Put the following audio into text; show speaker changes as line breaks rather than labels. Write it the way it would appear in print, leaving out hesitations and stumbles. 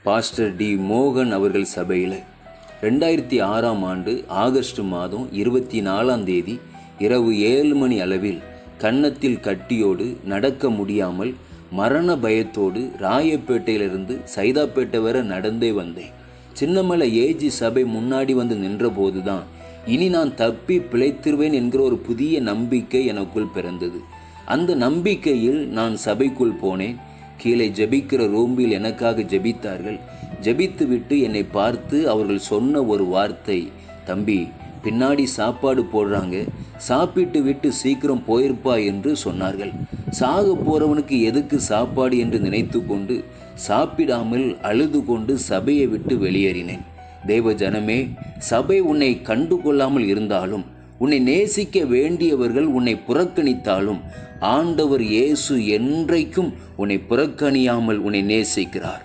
Pastor D மோகன் அவர்கள் சபையில் 2006 ஆகஸ்ட் மாதம் 24 இரவு 7 மணி அளவில் கன்னத்தில் கட்டியோடு நடக்க முடியாமல் மரண பயத்தோடு ராயப்பேட்டையிலிருந்து சைதாப்பேட்டை வரை நடந்தே வந்தேன். சின்னமலை ஏஜி சபை முன்னாடி வந்து நின்றபோது தான் இனி நான் தப்பி பிழைத்திருவேன் என்கிற ஒரு புதிய நம்பிக்கை எனக்குள் பிறந்தது. அந்த நம்பிக்கையில் நான் சபைக்குள் போனேன். கீழே ஜெபிக்கிற ரூம்பில் எனக்காக ஜெபித்தார்கள். ஜெபித்து விட்டு என்னை பார்த்து அவர்கள் சொன்ன ஒரு வார்த்தை, தம்பி பின்னாடி சாப்பாடு போடுறாங்க, சாப்பிட்டு விட்டு சீக்கிரம் போயிருப்பா என்று சொன்னார்கள். சாக போறவனுக்கு எதுக்கு சாப்பாடு என்று நினைத்து கொண்டு சாப்பிடாமல் அழுது கொண்டு சபையை விட்டு வெளியேறினேன். தேவ ஜனமே, சபை உன்னை கண்டு கொள்ளாமல் இருந்தாலும், உன்னை நேசிக்க வேண்டியவர்கள் உன்னை புறக்கணித்தாலும், ஆண்டவர் இயேசு என்றைக்கும் உன்னை புறக்கணியாமல் உன்னை நேசிக்கிறார்.